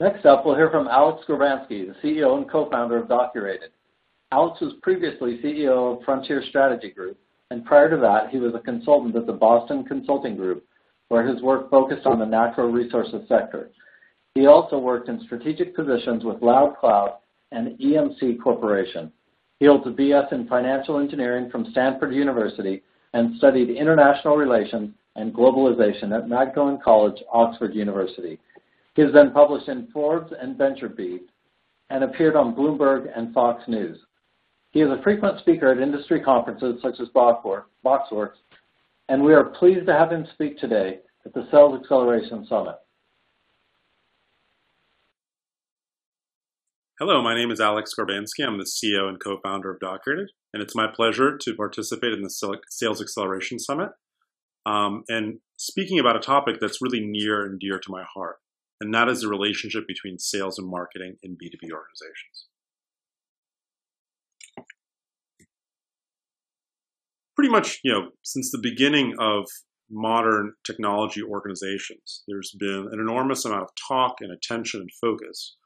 Next up, we'll hear from Alex Gorbansky, the CEO and co-founder of Docurated. Alex was previously CEO of Frontier Strategy Group, and prior to that, he was a consultant at the Boston Consulting Group, where his work focused on the natural resources sector. He also worked in strategic positions with Loud Cloud and EMC Corporation. He holds a BS in Financial Engineering from Stanford University and studied international relations and globalization at Magdalen College, Oxford University. He has been published in Forbes and VentureBeat and appeared on Bloomberg and Fox News. He is a frequent speaker at industry conferences such as Boxworks, and we are pleased to have him speak today at the Sales Acceleration Summit. Hello, my name is Alex Gorbansky. I'm the CEO and co-founder of Docurated, and it's my pleasure to participate in the Sales Acceleration Summit and speaking about a topic that's really near and dear to my heart, and that is the relationship between sales and marketing in B2B organizations. Pretty much, since the beginning of modern technology organizations, there's been an enormous amount of talk and attention and focus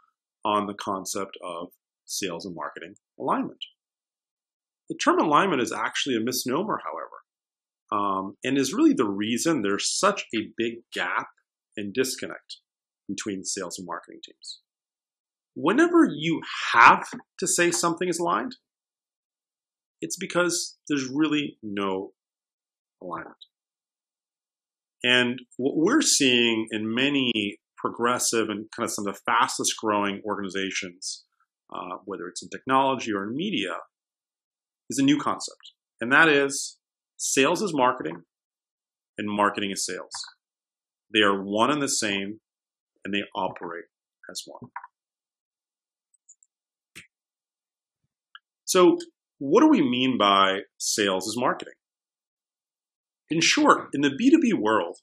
on the concept of sales and marketing alignment. The term alignment is actually a misnomer, however, and is really the reason there's such a big gap and disconnect between sales and marketing teams. Whenever you have to say something is aligned, it's because there's really no alignment. And what we're seeing in many progressive and kind of some of the fastest growing organizations, whether it's in technology or in media, is a new concept. And that is sales is marketing and marketing is sales. They are one and the same, and they operate as one. So what do we mean by sales is marketing? In short, in the B2B world,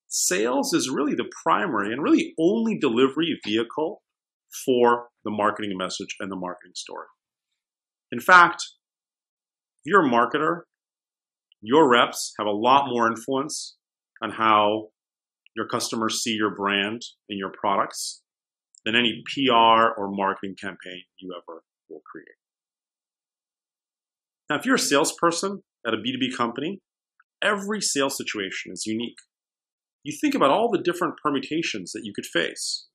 sales is really the primary and really only delivery vehicle for the marketing message and the marketing story. In fact, if you're a marketer, your reps have a lot more influence on how your customers see your brand and your products than any PR or marketing campaign you ever will create. Now, if you're a salesperson at a B2B company, every sales situation is unique. You think about all the different permutations that you could face,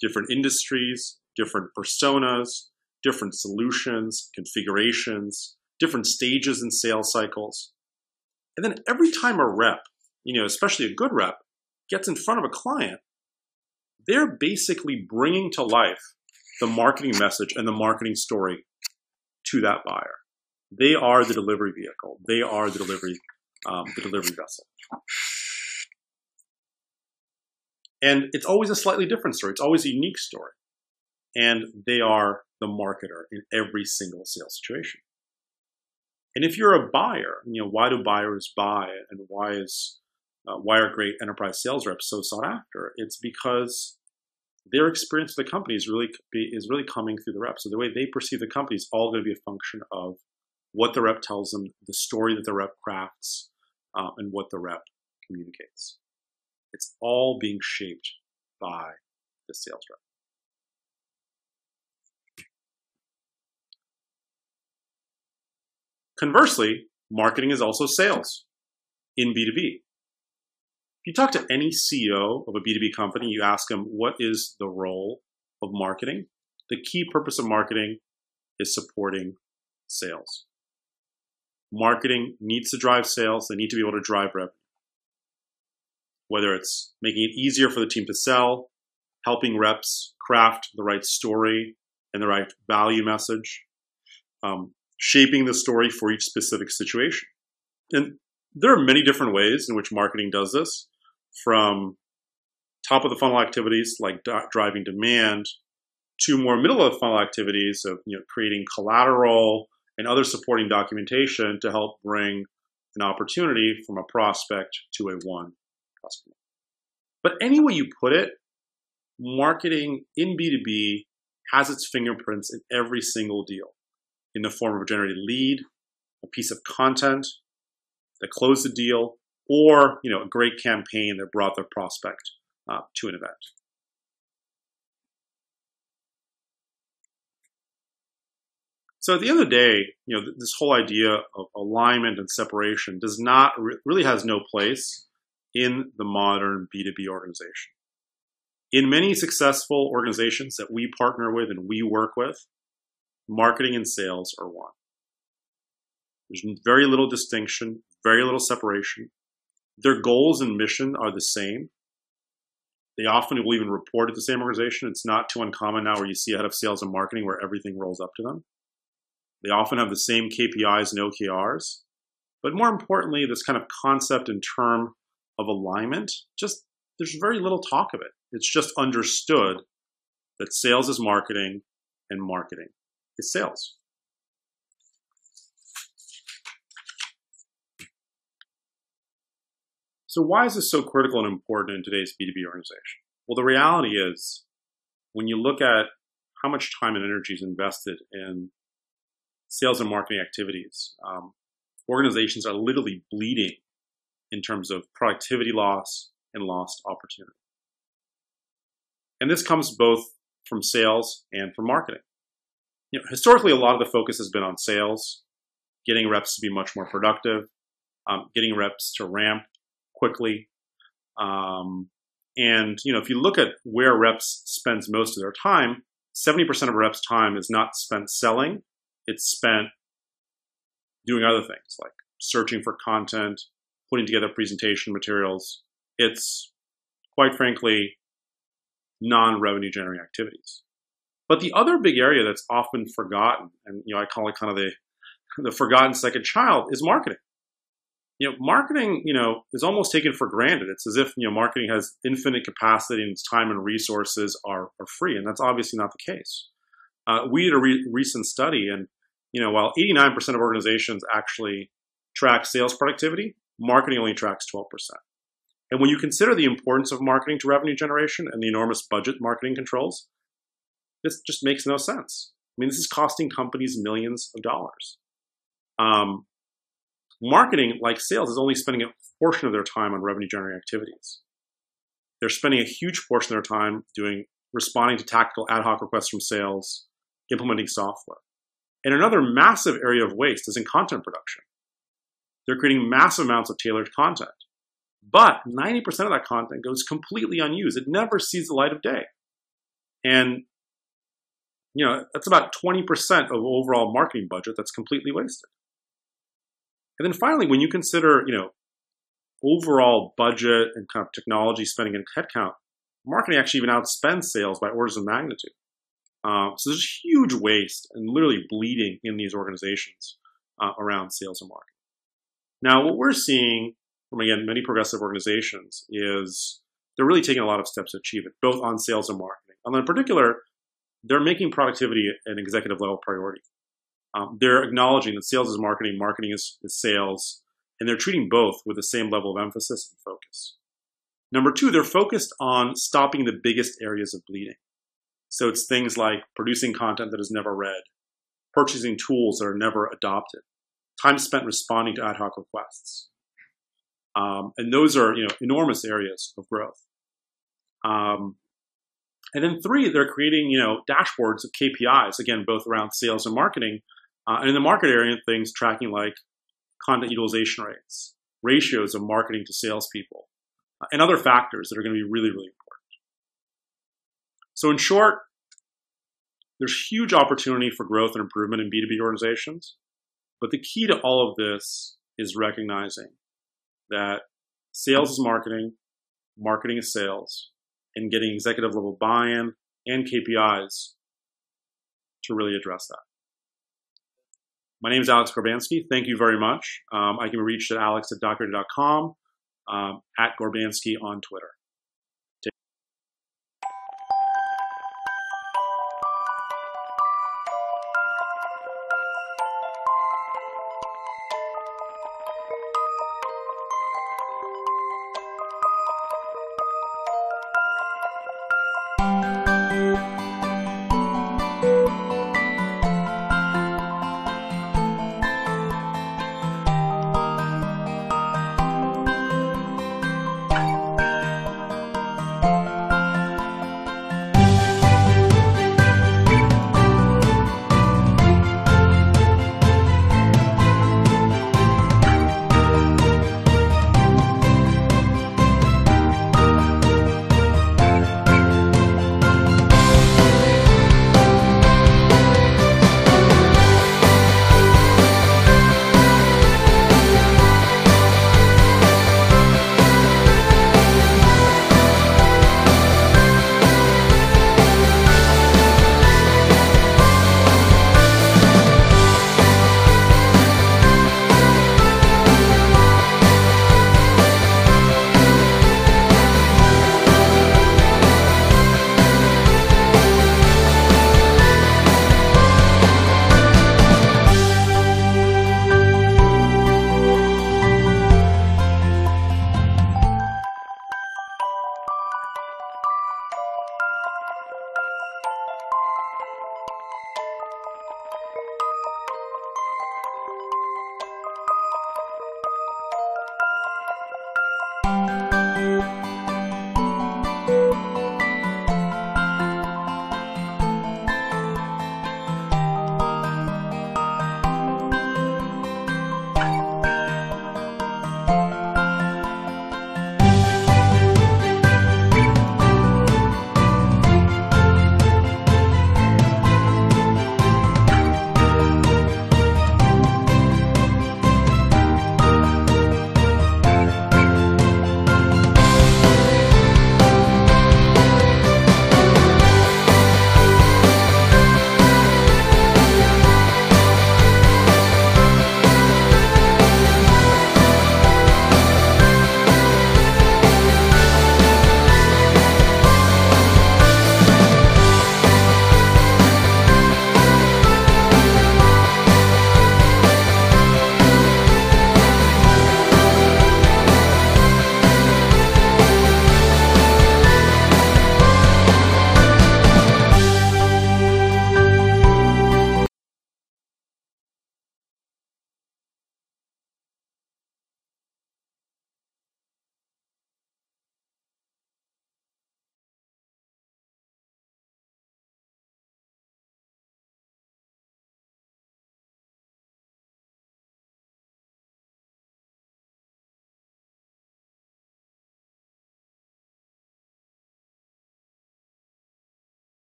different industries, different personas, different solutions, configurations, different stages in sales cycles. And then every time a rep, especially a good rep, gets in front of a client, they're basically bringing to life the marketing message and the marketing story to that buyer. They are the delivery vehicle. They are the delivery vessel. And it's always a slightly different story. It's always a unique story. And they are the marketer in every single sales situation. And if you're a buyer, why do buyers buy, and why are great enterprise sales reps so sought after? It's because their experience with the company is really coming through the rep. So the way they perceive the company is all going to be a function of what the rep tells them, the story that the rep crafts, and what the rep communicates. It's all being shaped by the sales rep. Conversely, marketing is also sales in B2B. If you talk to any CEO of a B2B company, you ask them, what is the role of marketing? The key purpose of marketing is supporting sales. Marketing needs to drive sales. They need to be able to drive revenue. Whether it's making it easier for the team to sell, helping reps craft the right story and the right value message, shaping the story for each specific situation. And there are many different ways in which marketing does this, from top of the funnel activities like driving demand to more middle of the funnel activities of creating collateral and other supporting documentation to help bring an opportunity from a prospect to a won customer. But any way you put it, marketing in B2B has its fingerprints in every single deal in the form of a generated lead, a piece of content that closed the deal, or a great campaign that brought the prospect to an event. So at the end of the day, this whole idea of alignment and separation does not really has no place in the modern B2B organization. In many successful organizations that we partner with and we work with, marketing and sales are one. There's very little distinction, very little separation. Their goals and mission are the same. They often will even report at the same organization. It's not too uncommon now where you see a head of sales and marketing where everything rolls up to them. They often have the same KPIs and OKRs. But more importantly, this kind of concept and term of alignment, there's very little talk of it. It's just understood that sales is marketing and marketing is sales. So why is this so critical and important in today's B2B organization? Well, the reality is when you look at how much time and energy is invested in sales and marketing activities, organizations are literally bleeding in terms of productivity loss and lost opportunity. And this comes both from sales and from marketing. Historically, a lot of the focus has been on sales, getting reps to be much more productive, getting reps to ramp quickly. And if you look at where reps spends most of their time, 70% of reps' time is not spent selling. It's spent doing other things like searching for content, putting together presentation materials. It's, quite frankly, non-revenue generating activities. But the other big area that's often forgotten, and I call it kind of the forgotten second child, is marketing. Marketing, is almost taken for granted. It's as if, marketing has infinite capacity and its time and resources are free, and that's obviously not the case. We did a recent study, and while 89% of organizations actually track sales productivity, marketing only tracks 12%. And when you consider the importance of marketing to revenue generation and the enormous budget marketing controls, this just makes no sense. I mean, this is costing companies millions of dollars. Marketing, like sales, is only spending a portion of their time on revenue generating activities. They're spending a huge portion of their time responding to tactical ad hoc requests from sales, implementing software. And another massive area of waste is in content production. They're creating massive amounts of tailored content. But 90% of that content goes completely unused. It never sees the light of day. And, that's about 20% of overall marketing budget that's completely wasted. And then finally, when you consider, overall budget and kind of technology spending and headcount, marketing actually even outspends sales by orders of magnitude. So there's huge waste and literally bleeding in these organizations around sales and marketing. Now, what we're seeing from, again, many progressive organizations is they're really taking a lot of steps to achieve it, both on sales and marketing. And in particular, they're making productivity an executive level priority. They're acknowledging that sales is marketing, marketing is sales, and they're treating both with the same level of emphasis and focus. Number two, they're focused on stopping the biggest areas of bleeding. So it's things like producing content that is never read, purchasing tools that are never adopted, time spent responding to ad hoc requests. And those are, enormous areas of growth. And then three, they're creating, dashboards of KPIs, again, both around sales and marketing. And in the market area, things tracking like content utilization rates, ratios of marketing to salespeople, and other factors that are going to be really, really important. So in short, there's huge opportunity for growth and improvement in B2B organizations. But the key to all of this is recognizing that sales is marketing, marketing is sales, and getting executive level buy-in and KPIs to really address that. My name is Alex Gorbansky. Thank you very much. I can be reached at alex@docurated.com, at Gorbansky on Twitter.